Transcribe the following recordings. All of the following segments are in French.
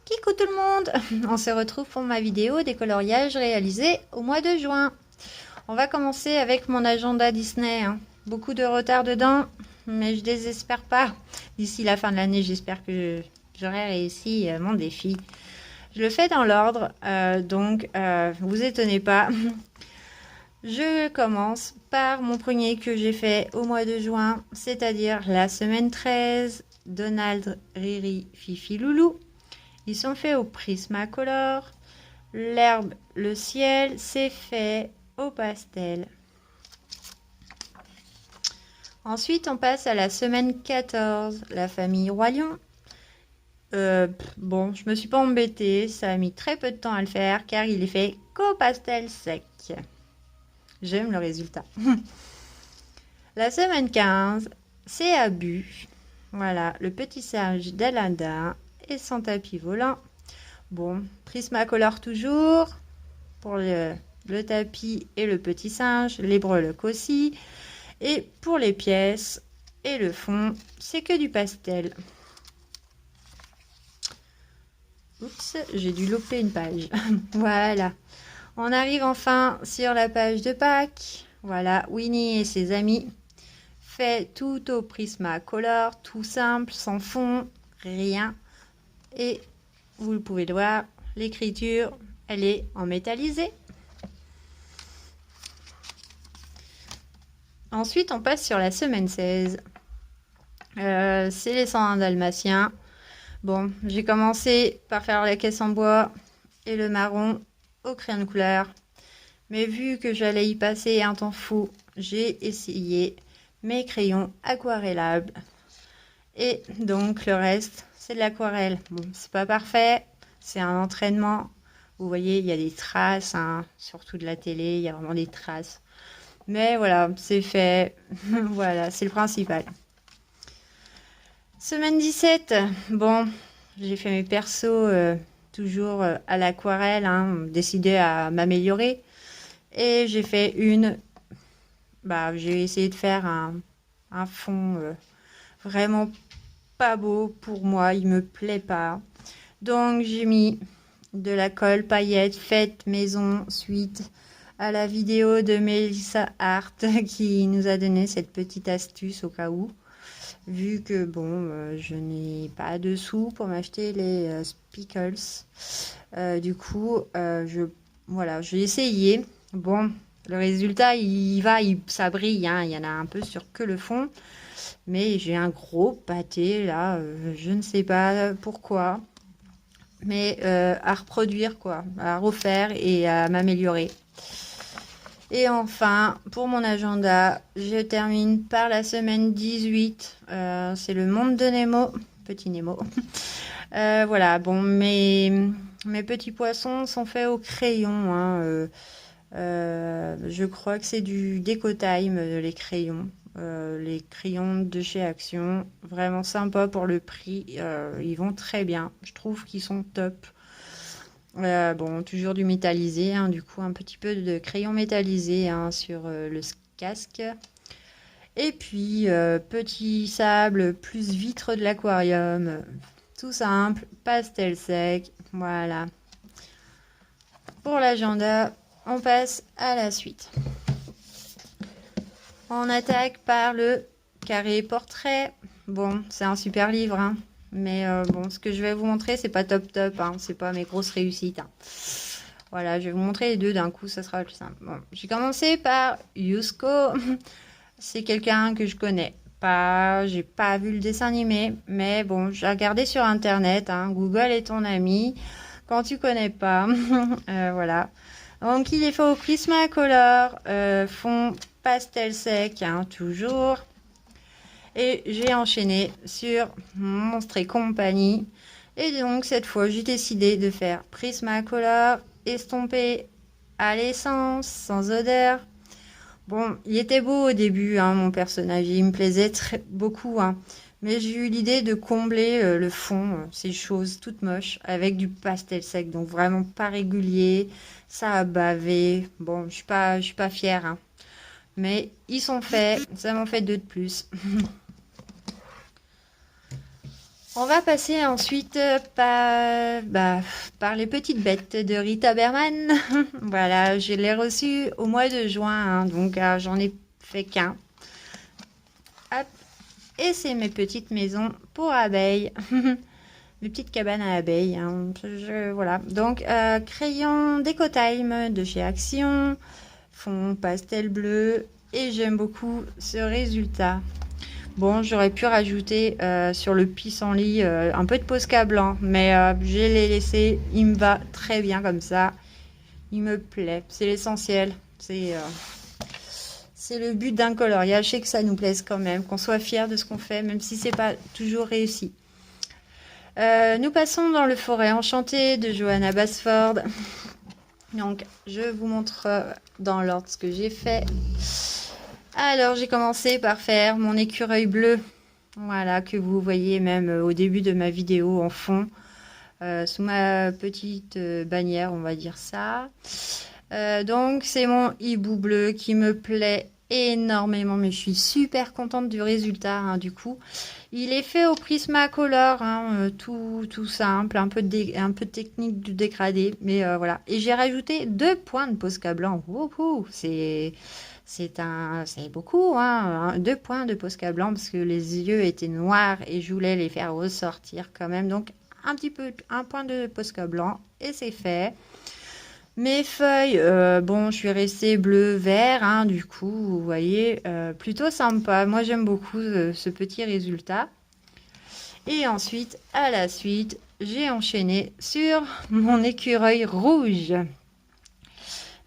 Coucou tout le monde. On se retrouve pour ma vidéo des coloriages réalisés au mois de juin. On va commencer avec mon agenda Disney. Beaucoup de retard dedans, mais je désespère pas. D'ici la fin de l'année, j'espère que j'aurai réussi mon défi. Je le fais dans l'ordre, donc vous étonnez pas. Je commence par mon premier que j'ai fait au mois de juin, c'est-à-dire la semaine 13. Donald, Riri, Fifi, Loulou. Ils sont faits au Prismacolor. L'herbe, le ciel, c'est fait au pastel. Ensuite, on passe à la semaine 14, la famille Roi Lion. Bon, je me suis pas embêtée, ça a mis très peu de temps à le faire car il est fait qu'au pastel sec. J'aime le résultat. La semaine 15, c'est Abu. Voilà, le petit singe d'Aladin et son tapis volant. Bon, Prismacolor toujours pour le tapis et le petit singe, les breloques aussi. Et pour les pièces et le fond, c'est que du pastel. Oups, j'ai dû louper une page. Voilà. On arrive enfin sur la page de Pâques. Voilà, Winnie et ses amis. Fait tout au Prismacolor, tout simple, sans fond, rien. Et vous pouvez le voir, l'écriture, elle est en métallisé. Ensuite, on passe sur la semaine 16. C'est les 101 dalmatiens. Bon, j'ai commencé par faire la caisse en bois et le marron au crayon de couleur. Mais vu que j'allais y passer un temps fou, j'ai essayé mes crayons aquarellables. Et donc, le reste, c'est de l'aquarelle. Bon, c'est pas parfait, c'est un entraînement. Vous voyez, il y a des traces, surtout de la télé, il y a vraiment des traces. Mais voilà, c'est fait. Voilà, c'est le principal. Semaine 17, bon, j'ai fait mes persos toujours à l'aquarelle, décidé à m'améliorer. Et j'ai fait j'ai essayé de faire un fond vraiment pas beau pour moi, il me plaît pas. Donc j'ai mis de la colle paillettes faite maison suite à la vidéo de Melissa Hart qui nous a donné cette petite astuce au cas où. Vu que bon, je n'ai pas de sous pour m'acheter les speckles. Du coup, voilà, j'ai essayé. Bon, le résultat, ça brille. Il y en a un peu sur que le fond. Mais j'ai un gros pâté là, je ne sais pas pourquoi. Mais à reproduire quoi, à refaire et à m'améliorer. Et enfin, pour mon agenda, je termine par la semaine 18. C'est le monde de Nemo, petit Nemo. Voilà, bon, mes petits poissons sont faits au crayon. Je crois que c'est du Décotime, les crayons. Les crayons de chez Action. Vraiment sympa pour le prix. Ils vont très bien. Je trouve qu'ils sont top. Bon, toujours du métallisé, du coup un petit peu de crayon métallisé sur le casque. Et puis petit sable plus vitre de l'aquarium, tout simple, pastel sec, voilà. Pour l'agenda, on passe à la suite. On attaque par le carré portrait. Bon, c'est un super livre, mais bon, ce que je vais vous montrer, c'est pas top, c'est pas mes grosses réussites. Voilà, je vais vous montrer les deux d'un coup, ça sera plus simple. Bon, j'ai commencé par Yusko. C'est quelqu'un que je connais pas, j'ai pas vu le dessin animé, mais bon, j'ai regardé sur internet. Google est ton ami quand tu connais pas. Voilà. Donc il est fait au Prismacolor, fond pastel sec, toujours. Et j'ai enchaîné sur Monstres et compagnie. Et donc cette fois, j'ai décidé de faire Prismacolor, estompé à l'essence, sans odeur. Bon, il était beau au début, mon personnage, il me plaisait beaucoup, mais j'ai eu l'idée de combler le fond, ces choses toutes moches, avec du pastel sec, donc vraiment pas régulier, ça a bavé. Bon, je suis pas fière, mais ils sont faits, ça m'en fait deux de plus. On va passer ensuite par les petites bêtes de Rita Berman. Voilà, je l'ai reçu au mois de juin, hein, donc j'en ai fait qu'un. Hop. Et c'est mes petites maisons pour abeilles. Mes petites cabanes à abeilles. Hein. Voilà. Donc, crayon Décotime de chez Action. Fond pastel bleu. Et j'aime beaucoup ce résultat. Bon, j'aurais pu rajouter sur le pissenlit un peu de Posca blanc. Mais je l'ai laissé. Il me va très bien comme ça. Il me plaît. C'est l'essentiel. C'est le but d'un coloriage. Je sais que ça nous plaise quand même. Qu'on soit fier de ce qu'on fait. Même si c'est pas toujours réussi. Nous passons dans le Forêt enchantée de Johanna Basford. Donc, je vous montre dans l'ordre ce que j'ai fait. Alors, j'ai commencé par faire mon écureuil bleu. Voilà, que vous voyez même au début de ma vidéo en fond. Sous ma petite bannière, on va dire ça. Donc, c'est mon hibou bleu qui me plaît énormément, mais je suis super contente du résultat, hein, du coup. Il est fait au Prismacolor, hein, tout simple, un peu de technique du dégradé, mais voilà. Et j'ai rajouté 2 points de Posca blanc. C'est beaucoup, hein, 2 points de Posca blanc parce que les yeux étaient noirs et je voulais les faire ressortir quand même. Donc un point de Posca blanc et c'est fait. Mes feuilles, bon, je suis restée bleu-vert, hein, du coup, vous voyez, plutôt sympa. Moi, j'aime beaucoup ce petit résultat. Et ensuite, à la suite, j'ai enchaîné sur mon écureuil rouge.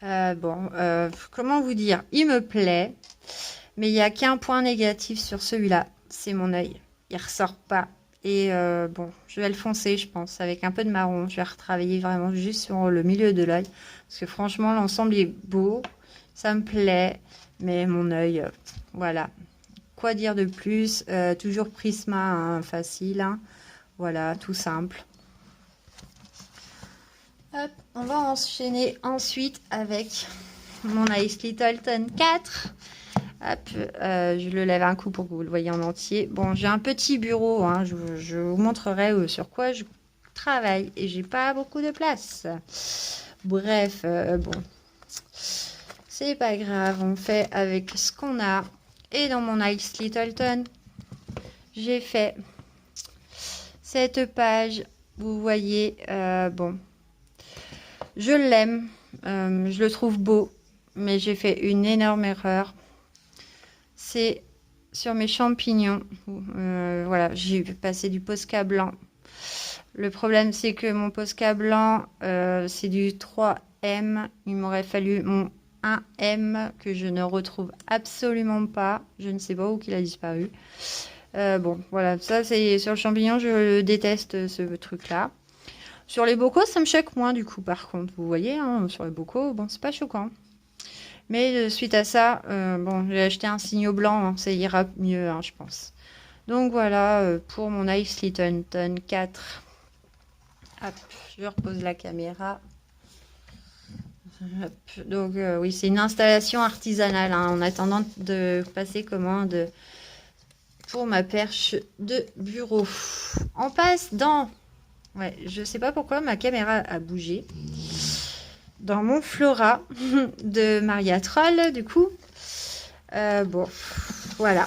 Comment vous dire? Il me plaît, mais il n'y a qu'un point négatif sur celui-là, c'est mon œil. Il ressort pas. Et bon, je vais le foncer, je pense, avec un peu de marron. Je vais retravailler vraiment juste sur le milieu de l'œil. Parce que franchement, l'ensemble est beau. Ça me plaît. Mais mon œil, voilà. Quoi dire de plus? Toujours Prisma, hein, facile. Hein. Voilà, tout simple. Hop, on va enchaîner ensuite avec mon Ice Littleton 4. Hop, je le lève un coup pour que vous le voyez en entier. Bon, j'ai un petit bureau, hein, je vous montrerai sur quoi je travaille et j'ai pas beaucoup de place. Bref, bon, c'est pas grave, on fait avec ce qu'on a. Et dans mon Ice Littleton, j'ai fait cette page. Vous voyez, bon, je l'aime, je le trouve beau, mais j'ai fait une énorme erreur. C'est sur mes champignons. Voilà, j'ai passé du Posca blanc. Le problème, c'est que mon Posca blanc, c'est du 3M. Il m'aurait fallu mon 1M que je ne retrouve absolument pas. Je ne sais pas où il a disparu. Bon, voilà, ça c'est sur le champignon, je déteste ce truc-là. Sur les bocaux, ça me choque moins du coup, par contre. Vous voyez, hein, sur les bocaux, bon, c'est pas choquant. Mais suite à ça, bon, j'ai acheté un signaux blanc, hein, ça ira mieux, hein, je pense. Donc voilà, pour mon Ice Littleton 4. Hop, je repose la caméra. Hop, donc oui, c'est une installation artisanale, hein, en attendant de passer commande pour ma perche de bureau. On passe dans... Ouais, je sais pas pourquoi ma caméra a bougé. Dans mon Flora de Maria Troll, du coup. Bon, voilà.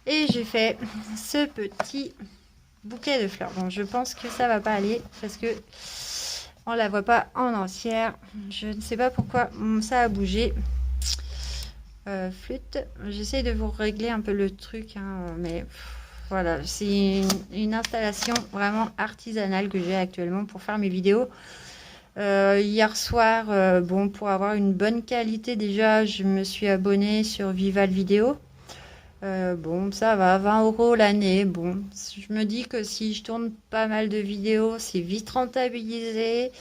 Et j'ai fait ce petit bouquet de fleurs. Bon, je pense que ça va pas aller parce que on la voit pas en entière. Je ne sais pas pourquoi ça a bougé. Flûte. J'essaie de vous régler un peu le truc, hein, mais voilà, c'est une installation vraiment artisanale que j'ai actuellement pour faire mes vidéos. Hier soir, bon, pour avoir une bonne qualité déjà, je me suis abonnée sur Vival Vidéo. Bon, ça va, 20 € l'année. Bon, je me dis que si je tourne pas mal de vidéos, c'est vite rentabilisé.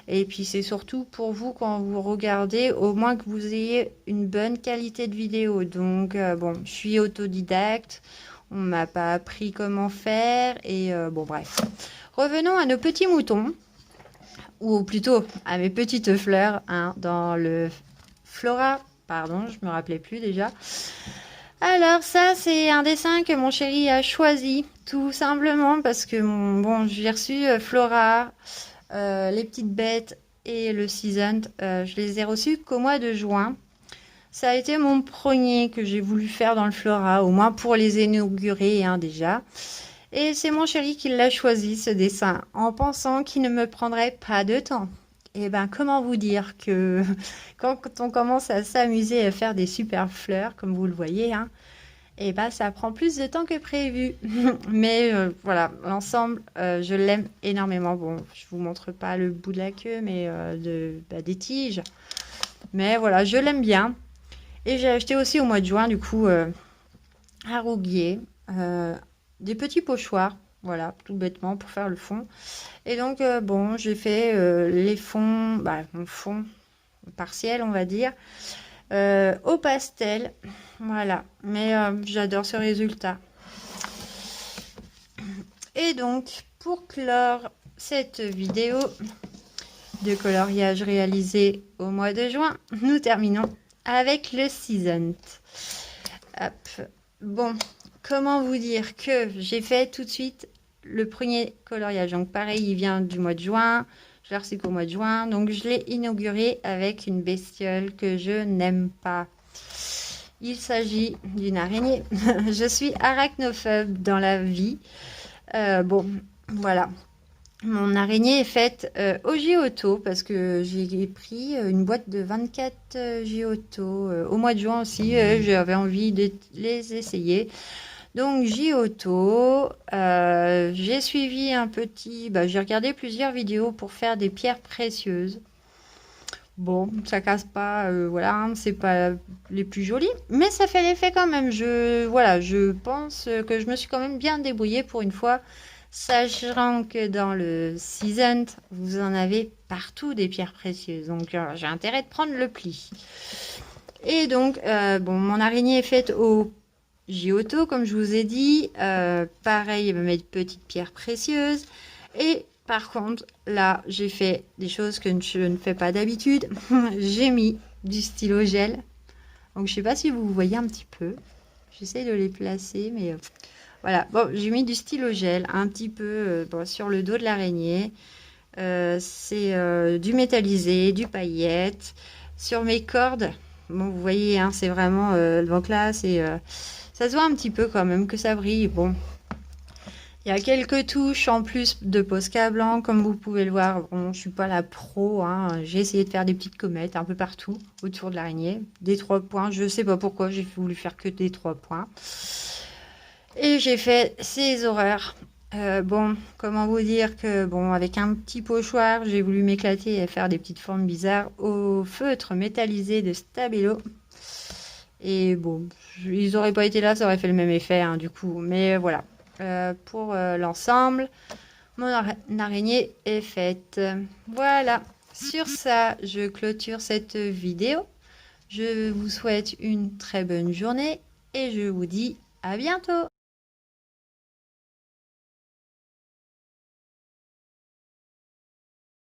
Et puis c'est surtout pour vous quand vous regardez, au moins que vous ayez une bonne qualité de vidéo. Donc bon, je suis autodidacte. On m'a pas appris comment faire. Et bon, bref. Revenons à nos petits moutons. Ou plutôt à mes petites fleurs, hein, dans le Flora. Pardon, je me rappelais plus déjà. Alors ça, c'est un dessin que mon chéri a choisi, tout simplement parce que bon, j'ai reçu Flora, les petites bêtes et le Season. Je les ai reçus qu'au mois de juin. Ça a été mon premier que j'ai voulu faire dans le Flora, au moins pour les inaugurer hein, déjà. Et c'est mon chéri qui l'a choisi, ce dessin, en pensant qu'il ne me prendrait pas de temps. Et ben, comment vous dire que quand on commence à s'amuser à faire des super fleurs, comme vous le voyez, hein, et ben, ça prend plus de temps que prévu. Mais voilà, l'ensemble, je l'aime énormément. Bon, je vous montre pas le bout de la queue, mais des tiges. Mais voilà, je l'aime bien. Et j'ai acheté aussi au mois de juin, du coup, à Rouguier, des petits pochoirs, voilà, tout bêtement, pour faire le fond. Et donc, bon, j'ai fait les fonds, mon fond partiel, on va dire, au pastel. Voilà, mais j'adore ce résultat. Et donc, pour clore cette vidéo de coloriage réalisée au mois de juin, nous terminons avec le Season. Hop. Bon, comment vous dire que j'ai fait tout de suite le premier coloriage. Donc pareil, il vient du mois de juin. Je l'ai reçu qu'au mois de juin. Donc je l'ai inauguré avec une bestiole que je n'aime pas. Il s'agit d'une araignée. Je suis arachnophobe dans la vie. Bon, voilà. Mon araignée est faite au Giotto parce que j'ai pris une boîte de 24 Giotto au mois de juin aussi. J'avais envie de les essayer. Donc Giotto, j'ai suivi un petit... j'ai regardé plusieurs vidéos pour faire des pierres précieuses. Bon, ça casse pas, voilà, hein, c'est pas les plus jolies, mais ça fait l'effet quand même. Je pense que je me suis quand même bien débrouillée pour une fois. Sachant que dans le Season, vous en avez partout des pierres précieuses. Donc, j'ai intérêt de prendre le pli. Et donc, mon araignée est faite au Giotto, comme je vous ai dit. Pareil, il va mettre petites pierres précieuses. Et par contre, là, j'ai fait des choses que je ne fais pas d'habitude. J'ai mis du stylo gel. Donc, je ne sais pas si vous voyez un petit peu. J'essaie de les placer, mais... Voilà, bon, j'ai mis du stylo gel un petit peu sur le dos de l'araignée. C'est du métallisé, du paillette. Sur mes cordes, bon, vous voyez, hein, c'est vraiment... donc là, ça se voit un petit peu quand même que ça brille. Bon, il y a quelques touches en plus de Posca blanc, comme vous pouvez le voir. Bon, je suis pas la pro, hein. J'ai essayé de faire des petites comètes un peu partout autour de l'araignée. Des 3 points, je sais pas pourquoi j'ai voulu faire que des 3 points. Et j'ai fait ces horreurs. Bon, comment vous dire que, bon, avec un petit pochoir, j'ai voulu m'éclater et faire des petites formes bizarres au feutre métallisé de Stabilo. Et bon, ils n'auraient pas été là, ça aurait fait le même effet, hein, du coup. Mais voilà, pour l'ensemble, mon araignée est faite. Voilà, sur ça, je clôture cette vidéo. Je vous souhaite une très bonne journée et je vous dis à bientôt.